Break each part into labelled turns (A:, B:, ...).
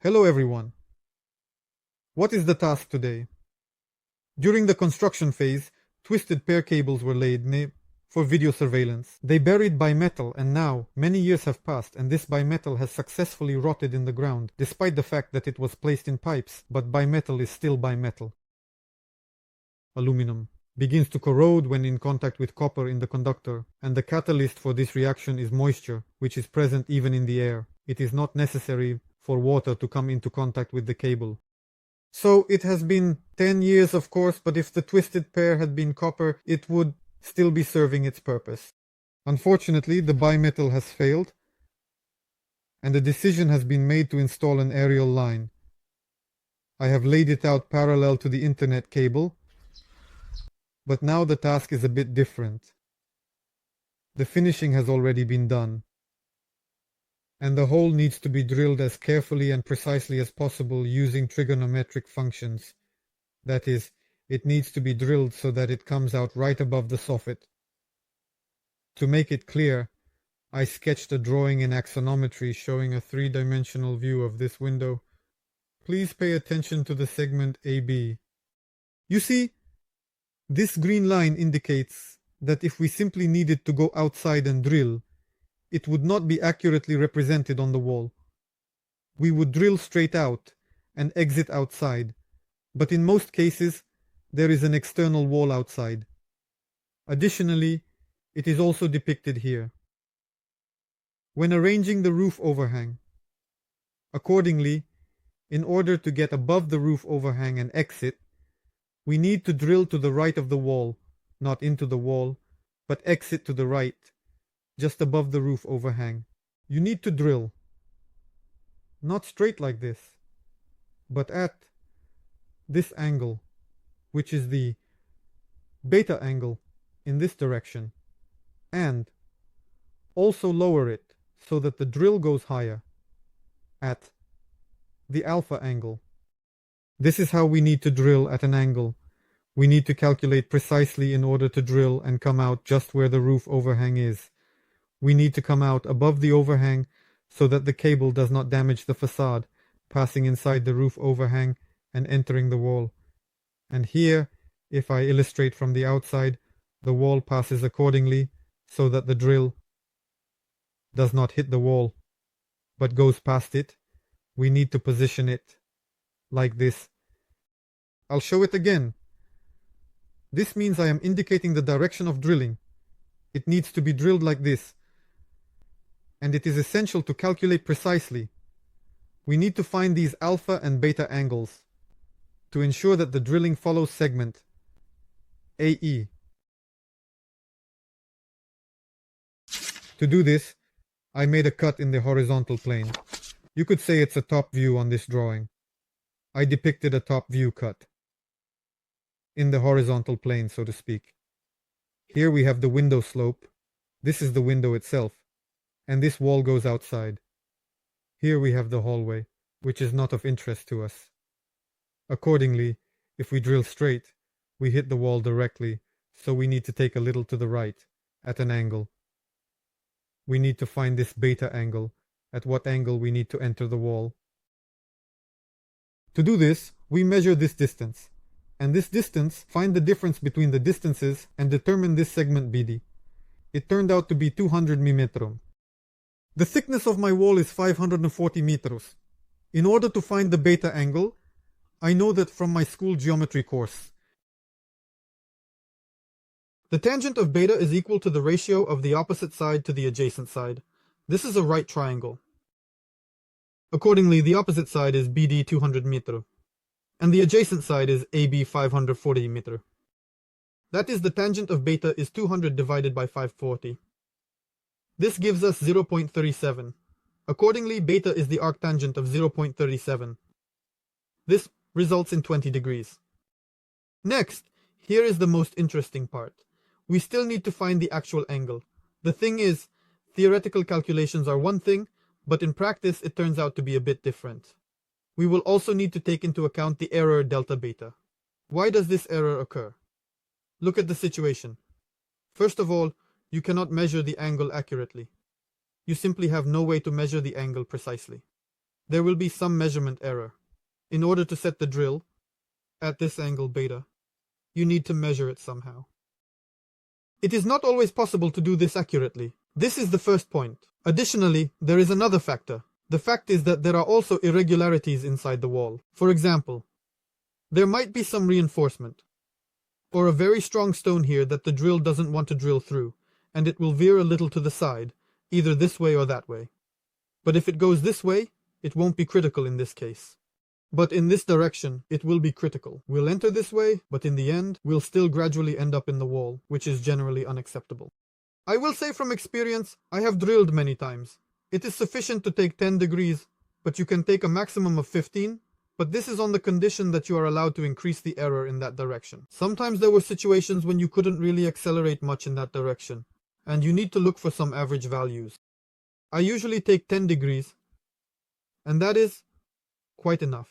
A: Hello everyone. What is the task today? During the construction phase, twisted pair cables were laid for video surveillance. They buried bimetal, and now many years have passed and this bimetal has successfully rotted in the ground, despite the fact that it was placed in pipes, but bimetal is still bimetal. Aluminum begins to corrode when in contact with copper in the conductor, and the catalyst for this reaction is moisture, which is present even in the air. It is not necessary for water to come into contact with the cable. So it has been 10 years, of course, but if the twisted pair had been copper, it would still be serving its purpose. Unfortunately, the bimetal has failed, and a decision has been made to install an aerial line. I have laid it out parallel to the internet cable, but now the task is a bit different. The finishing has already been done, and the hole needs to be drilled as carefully and precisely as possible using trigonometric functions. That is, it needs to be drilled so that it comes out right above the soffit. To make it clear, I sketched a drawing in axonometry showing a three-dimensional view of this window. Please pay attention to the segment AB. You see, this green line indicates that if we simply needed to go outside and drill, it would not be accurately represented on the wall. We would drill straight out and exit outside, but in most cases there is an external wall outside. Additionally, it is also depicted here. When arranging the roof overhang, accordingly, in order to get above the roof overhang and exit, we need to drill to the right of the wall, not into the wall, but exit to the right, just above the roof overhang. You need to drill, not straight like this, but at this angle, which is the beta angle in this direction, and also lower it so that the drill goes higher at the alpha angle. This is how we need to drill at an angle. We need to calculate precisely in order to drill and come out just where the roof overhang is. We need to come out above the overhang so that the cable does not damage the facade, passing inside the roof overhang and entering the wall. And here, if I illustrate from the outside, the wall passes accordingly so that the drill does not hit the wall, but goes past it. We need to position it like this. I'll show it again. This means I am indicating the direction of drilling. It needs to be drilled like this. And it is essential to calculate precisely. We need to find these alpha and beta angles to ensure that the drilling follows segment AE. To do this, I made a cut in the horizontal plane. You could say it's a top view on this drawing. I depicted a top view cut in the horizontal plane, so to speak. Here we have the window slope. This is the window itself, and this wall goes outside. Here we have the hallway, which is not of interest to us. Accordingly, if we drill straight, we hit the wall directly, so we need to take a little to the right, at an angle. We need to find this beta angle, at what angle we need to enter the wall. To do this, we measure this distance, and this distance, find the difference between the distances and determine this segment BD. It turned out to be 200 mm. The thickness of my wall is 540 meters. In order to find the beta angle, I know that from my school geometry course. The tangent of beta is equal to the ratio of the opposite side to the adjacent side. This is a right triangle. Accordingly, the opposite side is BD 200 meter, and the adjacent side is AB 540 meter. That is, the tangent of beta is 200 divided by 540. This gives us 0.37. Accordingly, beta is the arctangent of 0.37. This results in 20 degrees. Next, here is the most interesting part. We still need to find the actual angle. The thing is, theoretical calculations are one thing, but in practice it turns out to be a bit different. We will also need to take into account the error delta beta. Why does this error occur? Look at the situation. First of all, you cannot measure the angle accurately. You simply have no way to measure the angle precisely. there will be some measurement error. In order to set the drill at this angle beta, you need to measure it somehow. It is not always possible to do this accurately. This is the first point. Additionally, there is another factor. The fact is that there are also irregularities inside the wall. For example, there might be some reinforcement, or a very strong stone here that the drill doesn't want to drill through, and it will veer a little to the side, either this way or that way. But if it goes this way, it won't be critical in this case. But in this direction, it will be critical. We'll enter this way, but in the end, we'll still gradually end up in the wall, which is generally unacceptable. I will say from experience, I have drilled many times. It is sufficient to take 10 degrees, but you can take a maximum of 15, but this is on the condition that you are allowed to increase the error in that direction. Sometimes there were situations when you couldn't really accelerate much in that direction, and you need to look for some average values. I usually take 10 degrees, and that is quite enough.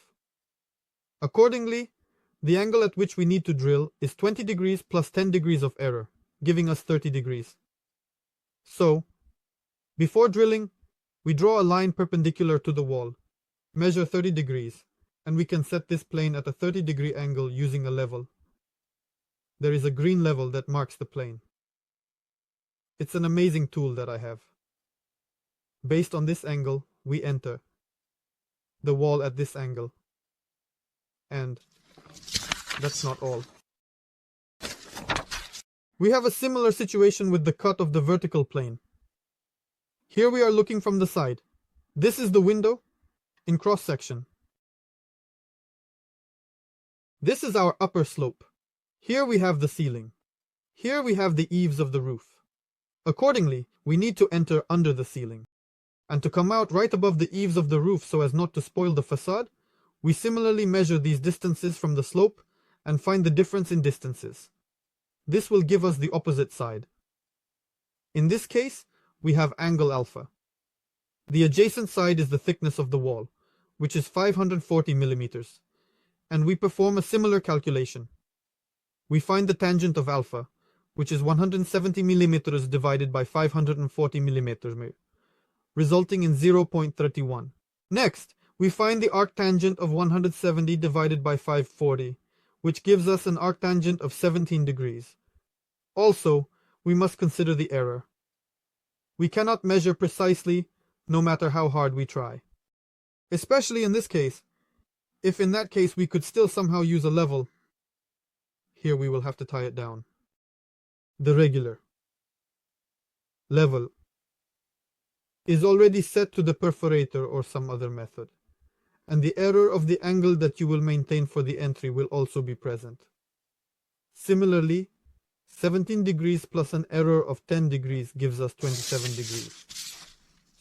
A: Accordingly, the angle at which we need to drill is 20 degrees plus 10 degrees of error, giving us 30 degrees. So, before drilling, we draw a line perpendicular to the wall, measure 30 degrees, and we can set this plane at a 30-degree angle using a level. There is a green level that marks the plane. It's an amazing tool that I have. Based on this angle, we enter the wall at this angle. And that's not all. We have a similar situation with the cut of the vertical plane. Here we are looking from the side. This is the window in cross section. This is our upper slope. Here we have the ceiling. Here we have the eaves of the roof. Accordingly, we need to enter under the ceiling. And to come out right above the eaves of the roof so as not to spoil the facade, we similarly measure these distances from the slope and find the difference in distances. This will give us the opposite side. In this case, we have angle alpha. The adjacent side is the thickness of the wall, which is 540 millimeters, and we perform a similar calculation. We find the tangent of alpha, which is 170 millimeters divided by 540 millimeters, resulting in 0.31. Next, we find the arctangent of 170 divided by 540, which gives us an arctangent of 17 degrees. Also, we must consider the error. We cannot measure precisely, no matter how hard we try. Especially in this case. If in that case we could still somehow use a level, here we will have to tie it down. The regular level is already set to the perforator or some other method, and the error of the angle that you will maintain for the entry will also be present. Similarly, 17 degrees plus an error of 10 degrees gives us 27 degrees.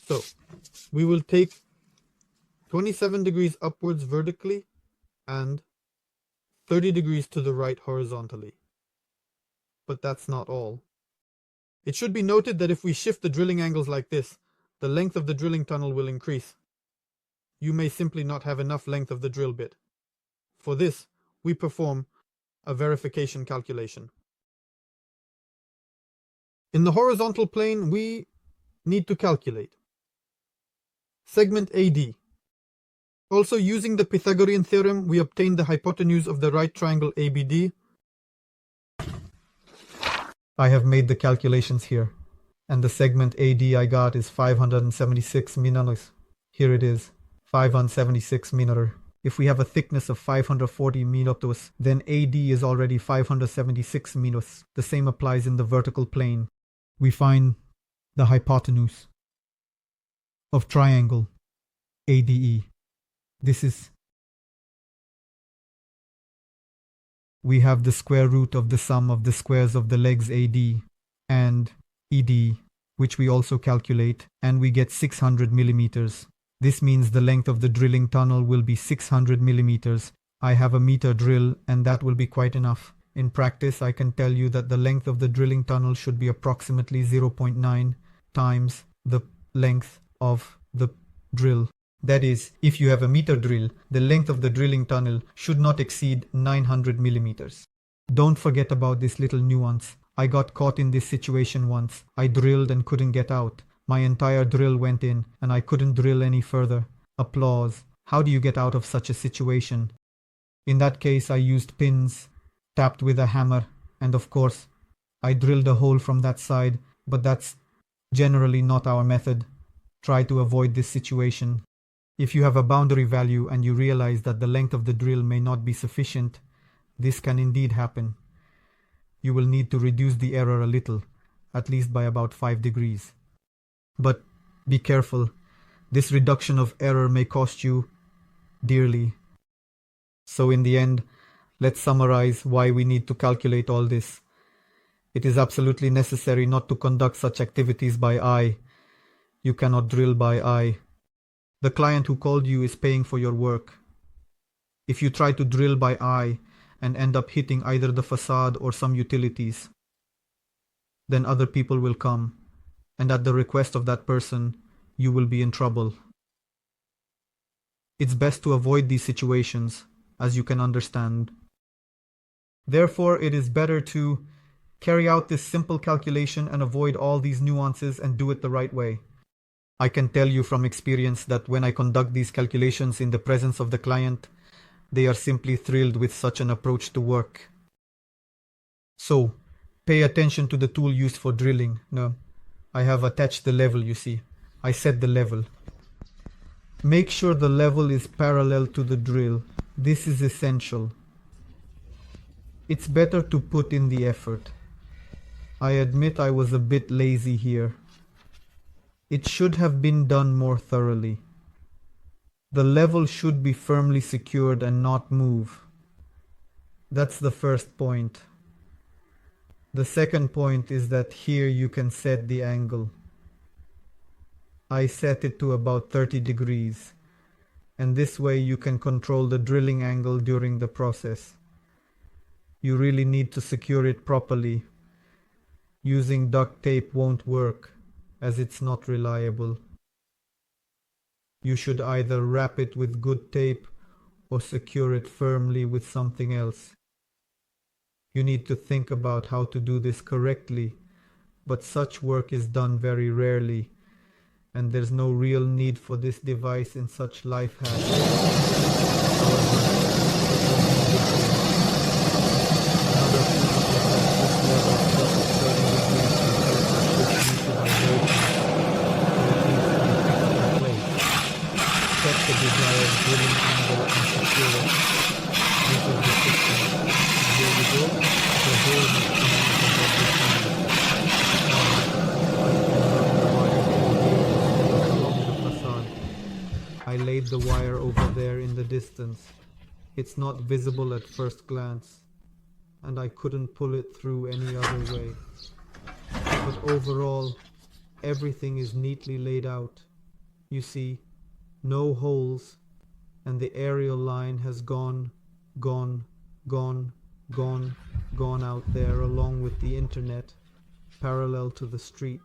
A: So, we will take 27 degrees upwards vertically and 30 degrees to the right horizontally. But that's not all. It should be noted that if we shift the drilling angles like this, the length of the drilling tunnel will increase. You may simply not have enough length of the drill bit. For this, we perform a verification calculation. In the horizontal plane, we need to calculate segment AD. Also, using the Pythagorean theorem, we obtain the hypotenuse of the right triangle ABD. I have made the calculations here, and the segment AD I got is 576 millimeters. Here it is, 576 millimeters. If we have a thickness of 540 millimeters, then AD is already 576 millimeters. The same applies in the vertical plane. We find the hypotenuse of triangle ADE. We have the square root of the sum of the squares of the legs AD and ED, which we also calculate, and we get 600 millimeters. This means the length of the drilling tunnel will be 600 millimeters. I have a meter drill, and that will be quite enough. In practice, I can tell you that the length of the drilling tunnel should be approximately 0.9 times the length of the drill. That is, if you have a meter drill, the length of the drilling tunnel should not exceed 900 millimeters. Don't forget about this little nuance. I got caught in this situation once. I drilled and couldn't get out. My entire drill went in, and I couldn't drill any further.
B: Applause. How do you get out of such a situation? In that case, I used pins, tapped with a hammer, and of course, I drilled a hole from that side, but that's generally not our method. Try to avoid this situation. If you have a boundary value and you realize that the length of the drill may not be sufficient, this can indeed happen. You will need to reduce the error a little, at least by about 5 degrees. But be careful, this reduction of error may cost you dearly. So in the end, let's summarize why we need to calculate all this. It is absolutely necessary not to conduct such activities by eye. You cannot drill by eye. The client who called you is paying for your work. If you try to drill by eye and end up hitting either the facade or some utilities, then other people will come, and at the request of that person, you will be in trouble. It's best to avoid these situations, as you can understand. Therefore, it is better to carry out this simple calculation and avoid all these nuances and do it the right way. I can tell you from experience that when I conduct these calculations in the presence of the client, they are simply thrilled with such an approach to work. So, pay attention to the tool used for drilling. Now, I have attached the level, you see. I set the level. Make sure the level is parallel to the drill. This is essential. It's better to put in the effort. I admit I was a bit lazy here. It should have been done more thoroughly. The level should be firmly secured and not move. That's the first point. The second point is that here you can set the angle. I set it to about 30 degrees, and this way you can control the drilling angle during the process. You really need to secure it properly. Using duct tape won't work, as it's not reliable. You should either wrap it with good tape or secure it firmly with something else. You need to think about how to do this correctly, but such work is done very rarely, and there's no real need for this device in such life hazards. The desired drilling angle and secure it. This is the system. Here we go. The hole has come out above the sand. I can run the wire along the facade. I laid the wire over there in the distance. It's not visible at first glance, and I couldn't pull it through any other way. But overall, everything is neatly laid out. You see, no holes, and the aerial line has gone out there along with the internet, parallel to the street.